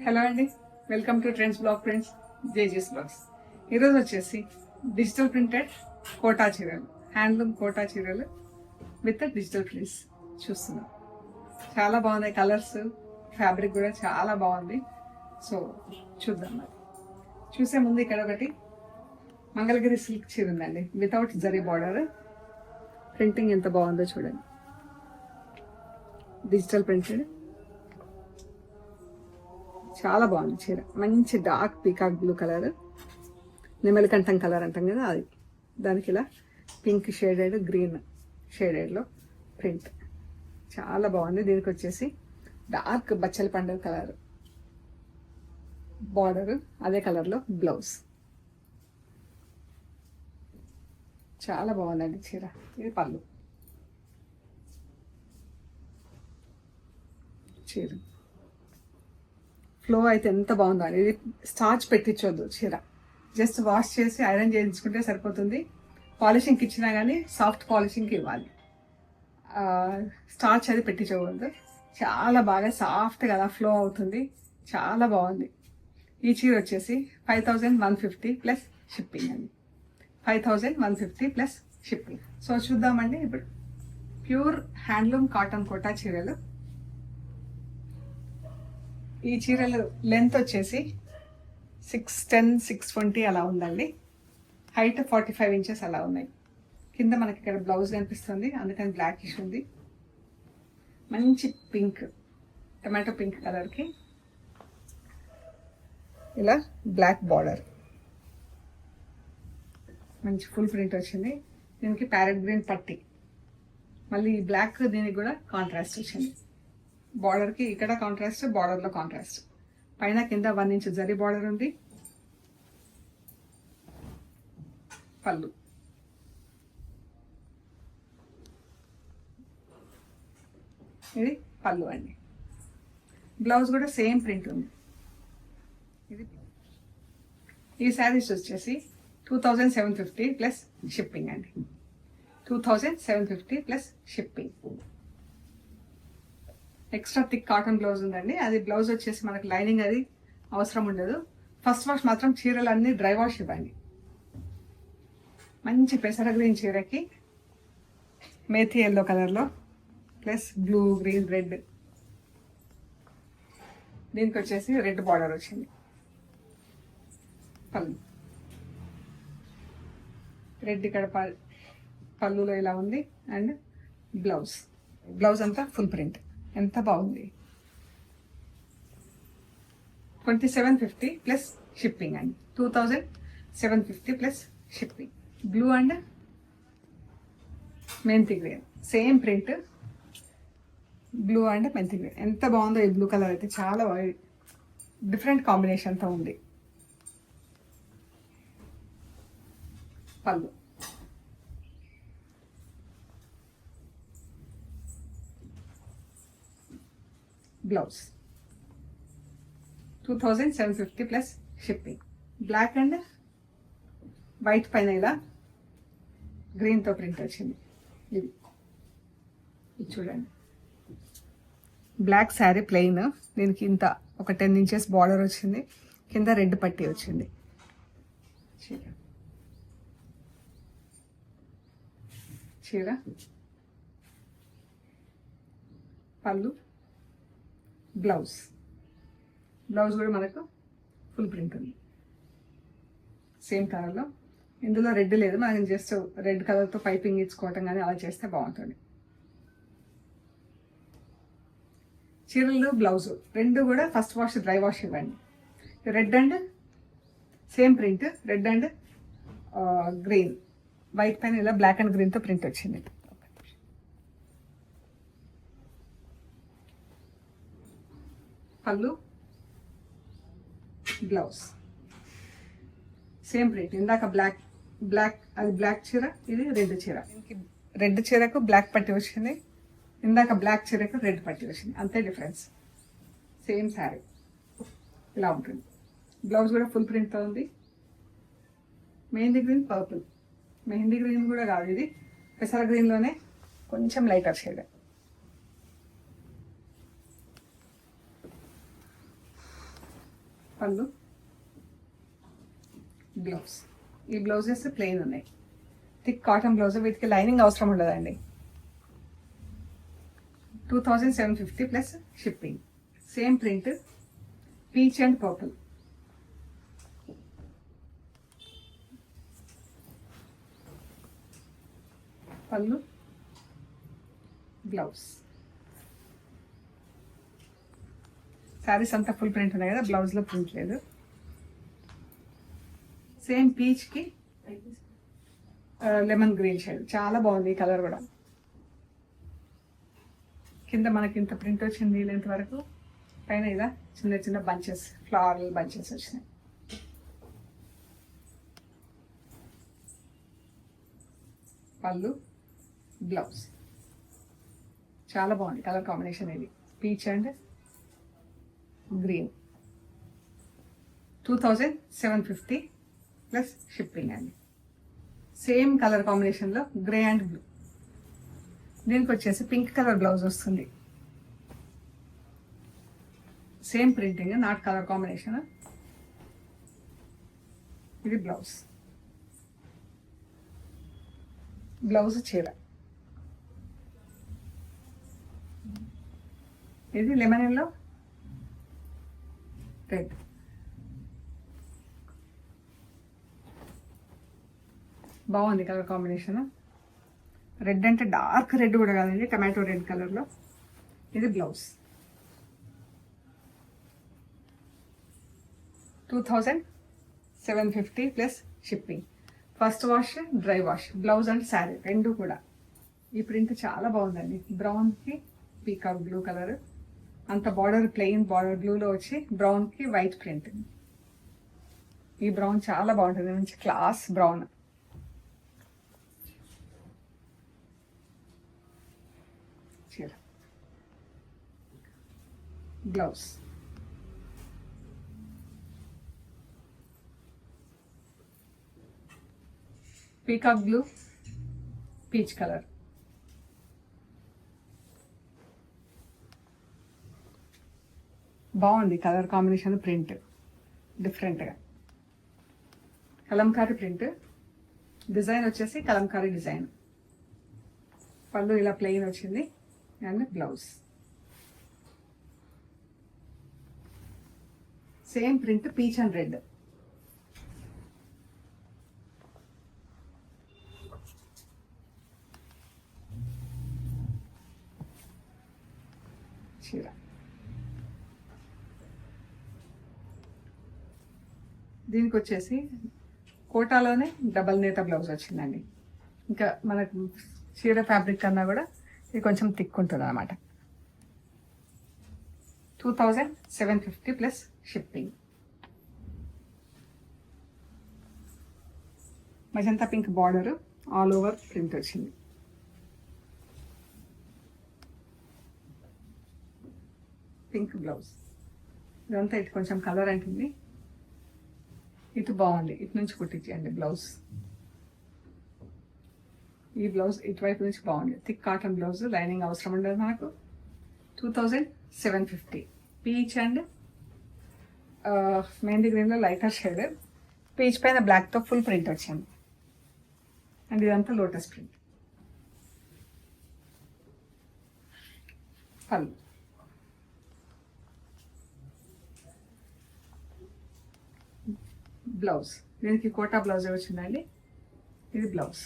Hello అండి, welcome to trends blog friends, జేజీస్ blogs. ఈరోజు వచ్చేసి డిజిటల్ ప్రింటెడ్ కోటా చీరలు, హ్యాండ్లూమ్ కోటా చీరలు విత్ డిజిటల్ ప్రింట్స్ చూస్తున్నాం. చాలా బాగున్నాయి కలర్స్, ఫ్యాబ్రిక్ కూడా చాలా బాగుంది. సో చూద్దాం. మరి చూసే ముందు ఇక్కడ ఒకటి మంగళగిరి సిల్క్ చీర ఉందండి, వితౌట్ జరీ బార్డర్. ప్రింటింగ్ ఎంత బాగుందో చూడండి, డిజిటల్ ప్రింటెడ్. చాలా బాగుంది చీర, మంచి డార్క్ పీకాక్ బ్లూ కలర్, నెమలికంఠం కలర్ అంటాం కదా అది. దానికి ఇలా పింక్ షేడెడ్, గ్రీన్ షేడెడ్లో ప్రింట్ చాలా బాగుంది. దీనికి వచ్చేసి డార్క్ బచ్చల పండు కలర్ బార్డర్, అదే కలర్లో బ్లౌజ్. చాలా బాగుందండి చీర. ఇది పళ్ళు. చీర ఫ్లో అయితే ఎంత బాగుందో అండి. ఇది స్టార్చ్ పెట్టించొద్దు చీర, జస్ట్ వాష్ చేసి ఐరన్ చేయించుకుంటే సరిపోతుంది. పాలిషింగ్కి ఇచ్చినా కానీ సాఫ్ట్ పాలిషింగ్కి ఇవ్వాలి, స్టార్చ్ అది పెట్టించకూడదు. చాలా బాగా సాఫ్ట్గా అలా ఫ్లో అవుతుంది, చాలా బాగుంది. ఈ చీర వచ్చేసి 5150 ప్లస్ షిప్పింగ్ అండి, 5150 ప్లస్ షిప్పింగ్. సో చూద్దామండి ఇప్పుడు ప్యూర్ హ్యాండ్లూమ్ కాటన్ కోటా చీరలు. ఈ చీరలు లెంత్ వచ్చేసి 610, 620 అలా ఉందండి. హైట్ 45 ఇంచెస్ అలా ఉన్నాయి. కింద మనకి ఇక్కడ బ్లౌజ్ కనిపిస్తుంది, అందుకని బ్లాక్ ఇష్ ఉంది. మంచి పింక్, టమాటో పింక్ కలర్కి ఇలా బ్లాక్ బార్డర్, మంచి ఫుల్ ప్రింట్ వచ్చింది. దీనికి ప్యారెట్ గ్రీన్ పట్టి, మళ్ళీ బ్లాక్ దీనికి కూడా కాంట్రాస్ట్ వచ్చింది. బార్డర్కి ఇక్కడ కాంట్రాస్ట్, బార్డర్లో కాంట్రాస్ట్. పైన కింద 1 ఇంచ్ జరీ బార్డర్ ఉంది. పళ్ళు, ఇది పళ్ళు అండి. బ్లౌజ్ కూడా సేమ్ ప్రింట్ ఉంది. ఇది ఈ శారీస్ వచ్చేసి 2750 ప్లస్ షిప్పింగ్ అండి, 2750 plus shipping. Extra thick cotton blouse ఉందండి. అది బ్లౌజ్ వచ్చేసి మనకు లైనింగ్ అది అవసరం ఉండదు. ఫస్ట్ వాష్ మాత్రం చీరలన్నీ డ్రై వాష్ ఇవ్వండి. మంచి పెసర గ్రీన్ చీరకి మేథీ ఎల్లో కలర్లో ప్లస్ బ్లూ, గ్రీన్, రెడ్. దీనికి వచ్చేసి రెడ్ బార్డర్ వచ్చింది. పళ్ళు, రెడ్ ఇక్కడ పళ్ళులో ఇలా ఉంది. అండ్ బ్లౌజ్ అంతా ఫుల్ ప్రింట్. ఎంత బాగుంది. 2750 ప్లస్ షిప్పింగ్ అండి, 2750 ప్లస్ షిప్పింగ్. బ్లూ అండ్ మెంతి green same print, blue and మెంతి గ్రీన్. ఎంత బాగుందో ఈ బ్లూ కలర్ అయితే, చాలా డిఫరెంట్ కాంబినేషన్తో ఉంది. పళ్ళు, blouse 2750 plus shipping. Black and white పైన ఇలా గ్రీన్తో ప్రింట్ వచ్చింది. ఇది చూడండి, బ్లాక్ శారీ ప్లెయిన్. దీనికి ఇంత ఒక 10 ఇంచెస్ బార్డర్ వచ్చింది, కింద రెడ్ పట్టీ వచ్చింది. చీర పళ్ళు, బ్లౌజ్ కూడా మనకు ఫుల్ ప్రింట్ ఉంది, సేమ్ కలర్లో. ఇందులో రెడ్ లేదు, మనం జస్ట్ రెడ్ కలర్తో పైపింగ్ ఇచ్చుకోవటం కానీ అలా చేస్తే బాగుంటుంది. చీరలు, బ్లౌజ్ రెండు కూడా ఫస్ట్ వాష్ డ్రై వాష్ ఇవ్వండి. Red and same print, red and green, white పైన ఇలా బ్లాక్ అండ్ గ్రీన్తో ప్రింట్ వచ్చింది. పళ్ళు, బ్లౌజ్ సేమ్ ప్రింట్. ఇందాక బ్లాక్ అది బ్లాక్ చీర, ఇది రెడ్ చీర. రెడ్ చీరకు బ్లాక్ పట్టి వచ్చింది, ఇందాక బ్లాక్ చీరకు రెడ్ పట్టి వచ్చింది, అంతే డిఫరెన్స్. సేమ్ శారీ ఇలా ఉంటుంది. బ్లౌజ్ కూడా ఫుల్ ప్రింట్తో ఉంది. Mehndi green, purple. Mehndi green కూడా కాదు, ఇది పెసర గ్రీన్లోనే కొంచెం లైటర్ షేడ్. పళ్ళు, బ్లౌజ్. ఈ బ్లౌజెస్ ప్లెయిన్ ఉన్నాయి, థిక్ కాటన్ బ్లౌజ్, వీటికి లైనింగ్ అవసరం ఉండదండి. 2750 plus shipping. Same print, peach and purple. పళ్ళు, బ్లౌజ్. శారీస్ అంతా ఫుల్ ప్రింట్ ఉన్నాయి కదా, బ్లౌజ్లో ప్రింట్ లేదు. సేమ్ పీచ్కి లెమన్ గ్రీన్ షేడ్, చాలా బాగుంది ఈ కలర్ కూడా. కింద మనకి ఇంత ప్రింట్ వచ్చింది లెంత్ వరకు, పైన ఇలా చిన్న చిన్న బంచెస్, ఫ్లవర్ బంచెస్ వచ్చినాయి. పళ్ళు, బ్లౌజ్. చాలా బాగుంది కలర్ కాంబినేషన్ ఇది, peach and green. 2750 plus shipping అండి. సేమ్ కలర్ కాంబినేషన్లో గ్రే అండ్ బ్లూ. దీనికి వచ్చేసి పింక్ కలర్ బ్లౌజ్ వస్తుంది. Same printing, not colour combination. ఇది బ్లౌజ్. బ్లౌజ్ చీర. ఇది లెమన్ ఎల్లో, రెడ్. బాగుంది కలర్ కాంబినేషన్. రెడ్ అంటే డార్క్ రెడ్ కూడా కాదండి, టమాటో రెడ్ కలర్లో. ఇది blouse. 2750 plus shipping. First wash, dry wash. Blouse and sari రెండు కూడా. ఈ ప్రింట్ చాలా బాగుందండి, బ్రౌన్కి పీకాక్ బ్లూ కలర్. అంత బార్డర్ ప్లెయిన్ బార్డర్ బ్లూలో వచ్చి బ్రౌన్కి వైట్ ప్రింట్. ఈ బ్రౌన్ చాలా బాగుంటుంది, మంచి క్లాస్ బ్రౌన్. చీర, blouse. Peacock blue, peach colour. బాగుంది కలర్ కాంబినేషన్, ప్రింట్ డిఫరెంట్గా. కలంకారీ ప్రింట్, డిజైన్ వచ్చేసి కలంకారీ డిజైన్. పళ్ళు ఇలా ప్లెయిన్ వచ్చింది and blouse. Same print, peach and red. చీర. దీనికి వచ్చేసి కోటాలోనే డబల్ నేత బ్లౌజ్ వచ్చిందండి. ఇంకా మనకు చీర ఫ్యాబ్రిక్ కన్నా కూడా ఇది కొంచెం థిక్ ఉంటుంది అనమాట. 2750 plus shipping. Magenta pink border, all over print వచ్చింది. Pink blouse. ఇదంతా ఇటు కొంచెం కలర్ అంటుంది, ఇటు బాగుంది. ఇటు నుంచి కుట్టించండి బ్లౌజ్. ఈ బ్లౌజ్ ఇటువైపు నుంచి బాగుంది, థిక్ కాటన్ బ్లౌజ్, లైనింగ్ అవసరం ఉండదు మనకు. 2750. పీచ్ అండ్ మెహందీ గ్రీన్లో లైటర్ షేడ్, పీచ్ పైన బ్లాక్తో ఫుల్ ప్రింట్ వచ్చింది. అండ్ ఇదంతా లోటస్ ప్రింట్. పళ్ళు, బ్లౌజ్. దీనికి కోటా బ్లౌజ్ వచ్చిందండి. ఇది blouse,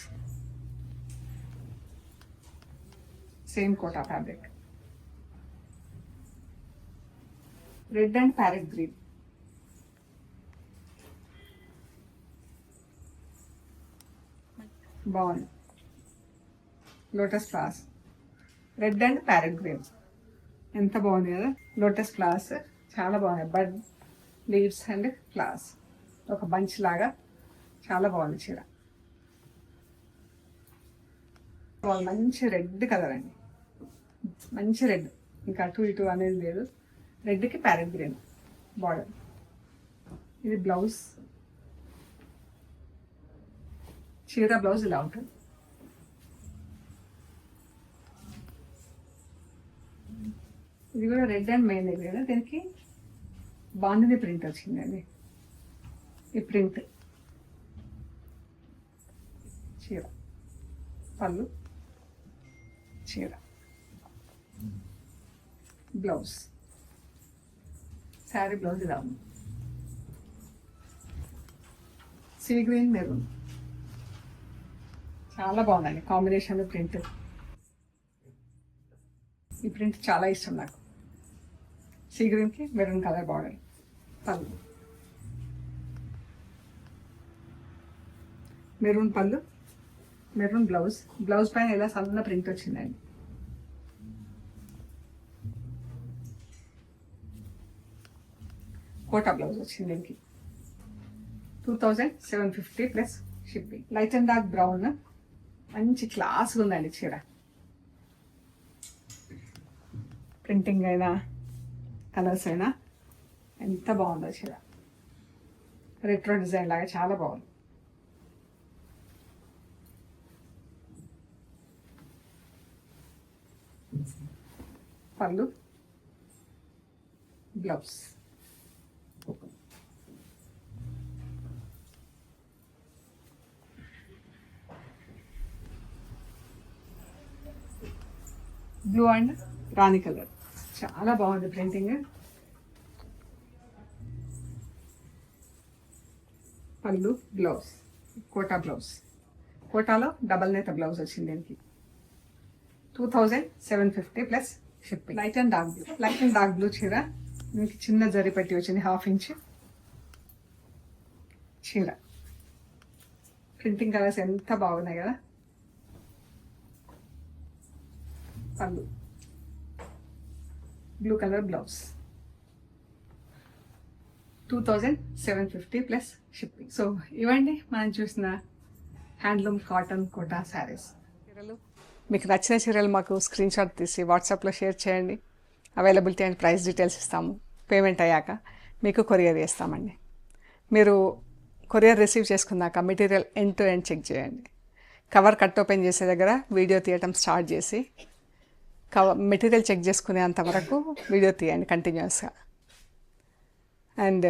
same Kota fabric. Red and parrot green. బాగుంది. Lotus flowers, red and parrot green. ఎంత బాగుంది కదా, లోటస్ ఫ్లవర్స్ చాలా బాగున్నాయి. బడ్, లీవ్స్ అండ్ ఫ్లవర్స్, ఒక బంచ్ లాగా చాలా బాగుంది చీర. మంచి రెడ్ కలర్ అండి, మంచి రెడ్, ఇంకా అటు ఇటు అనేది లేదు. రెడ్కి ప్యారెట్ గ్రీన్ బార్డర్. ఇది బ్లౌజ్. చీర బ్లౌజ్ ఇలా ఉంటుంది. ఇది కూడా రెడ్ అండ్ మెయిన్ గ్రీన్. దీనికి బాగుంది ప్రింట్ వచ్చిందండి. ఈ ప్రింట్ చీర, పళ్ళు, చీర, బ్లౌజ్, శారీ బ్లౌజ్ ఇలా ఉంది. సీ గ్రీన్ మెరూన్ చాలా బాగుందండి కాంబినేషన్ ప్రింట్. ఈ ప్రింట్ చాలా ఇష్టం నాకు. సీ గ్రీన్కి మెరూన్ కలర్ బార్డర్, పళ్ళు, మెరూన్ పళ్ళు, మెరూన్ బ్లౌజ్. బ్లౌజ్ పైన ఇలా సన్న ప్రింట్ వచ్చిందండి. కోటా బ్లౌజ్ వచ్చింది దీనికి. 2750 plus shipping. Light and dark brown, మంచి క్లాస్గా ఉందండి చీర. ప్రింటింగ్ అయినా కలర్స్ అయినా ఎంత బాగుందో చీర. రెట్రో డిజైన్ లాగా చాలా బాగుంది. పళ్ళు, blouse, blue and Rani colour చాలా బాగుంది ప్రింటింగ్. పళ్ళు, బ్లౌజ్, కోటా బ్లౌజ్. కోటాలో డబల్ నేత బ్లౌజ్ వచ్చింది దీనికి. 2750 plus shipping. Light and dark blue. Light and dark blue చీర, దీనికి చిన్న జరి పెట్టి వచ్చింది, 1/2 ఇంచ్ చీర. ప్రింటింగ్ కలర్స్ ఎంత బాగున్నాయి కదా. పళ్ళు, blue colour blouse. 2750 plus shipping. So ఇవ్వండి మనం చూసిన హ్యాండ్లూమ్ కాటన్ కోటా శారీస్. చీరలు మీకు నచ్చిన చీరలు మాకు స్క్రీన్ షాట్ తీసి వాట్సాప్లో షేర్ చేయండి. అవైలబిలిటీ అండ్ ప్రైస్ డీటెయిల్స్ ఇస్తాము. పేమెంట్ అయ్యాక మీకు కొరియర్ చేస్తామండి. మీరు కొరియర్ రిసీవ్ చేసుకున్నాక material end to end check చేయండి. కవర్ కట్ ఓపెన్ చేసే దగ్గర వీడియో తీయటం స్టార్ట్ చేసి మెటీరియల్ చెక్ చేసుకునేంత వరకు వీడియో తీయండి కంటిన్యూస్గా. And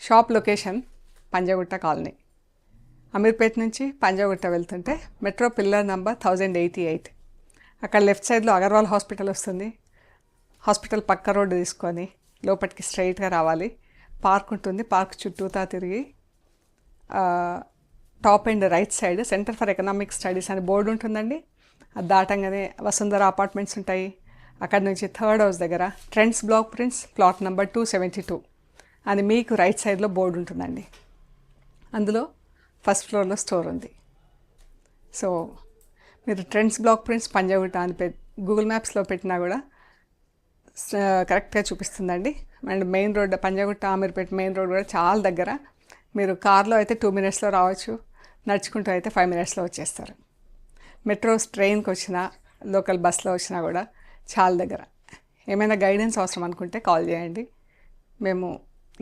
shop location Panjagutta colony. Ameerpet నుంచి పంజాగుట్ట వెళ్తుంటే మెట్రో పిల్లర్ నంబర్ 1088. అక్కడ లెఫ్ట్ సైడ్లో అగర్వాల్ హాస్పిటల్ వస్తుంది. హాస్పిటల్ పక్క రోడ్డు తీసుకొని లోపలికి స్ట్రైట్గా రావాలి. పార్క్ ఉంటుంది. పార్క్ చుట్టూతా తిరిగి top and right side centre for economic studies అని బోర్డు ఉంటుందండి. అది దాటంగానే వసుంధర అపార్ట్మెంట్స్ ఉంటాయి. అక్కడ నుంచి 3rd హౌస్ దగ్గర trends block prints plot number 272 అని మీకు రైట్ సైడ్లో బోర్డు ఉంటుందండి. అందులో ఫస్ట్ ఫ్లోర్లో స్టోర్ ఉంది. సో మీరు ట్రెండ్స్ బ్లాక్ ప్రింట్స్ పంజాగుట్ట అని గూగుల్ మ్యాప్స్లో పెట్టినా కూడా కరెక్ట్గా చూపిస్తుందండి. And main road Panjagutta Ameerpet main road కూడా చాలా దగ్గర. మీరు కార్లో అయితే 2 మినిట్స్లో రావచ్చు, నడుచుకుంటూ అయితే 5 మినిట్స్లో వచ్చేస్తారు. మెట్రో ట్రైన్కి వచ్చినా లోకల్ బస్లో వచ్చినా కూడా చాలా దగ్గర. ఏమైనా గైడెన్స్ అవసరం అనుకుంటే కాల్ చేయండి. మేము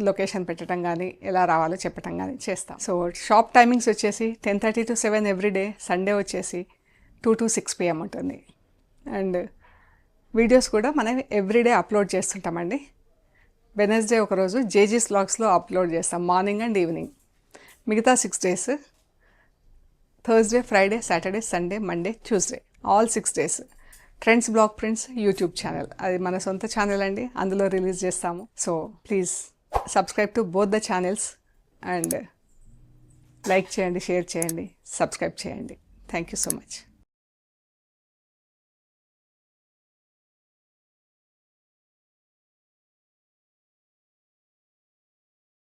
లొకేషన్ పెట్టడం కానీ ఎలా రావాలో చెప్పడం కానీ చేస్తాం. సో షాప్ టైమింగ్స్ వచ్చేసి 10:30 to 7 ఎవ్రీడే. సండే వచ్చేసి 2 to 6 PM ఉంటుంది. అండ్ వీడియోస్ కూడా మనం ఎవ్రీడే అప్లోడ్ చేస్తుంటామండి. వెనస్డే ఒకరోజు జేజీస్ వ్లాగ్స్లో అప్లోడ్ చేస్తాం మార్నింగ్ అండ్ ఈవినింగ్. మిగతా 6 days Thursday, Friday, Saturday, Sunday, Monday, Tuesday all 6 days trends block prints YouTube channel. అది మన సొంత ఛానల్ అండి, అందులో రిలీజ్ చేస్తాము. So please subscribe to both the channels and like చేయండి, షేర్ చేయండి, సబ్స్క్రైబ్ చేయండి. Thank you so much.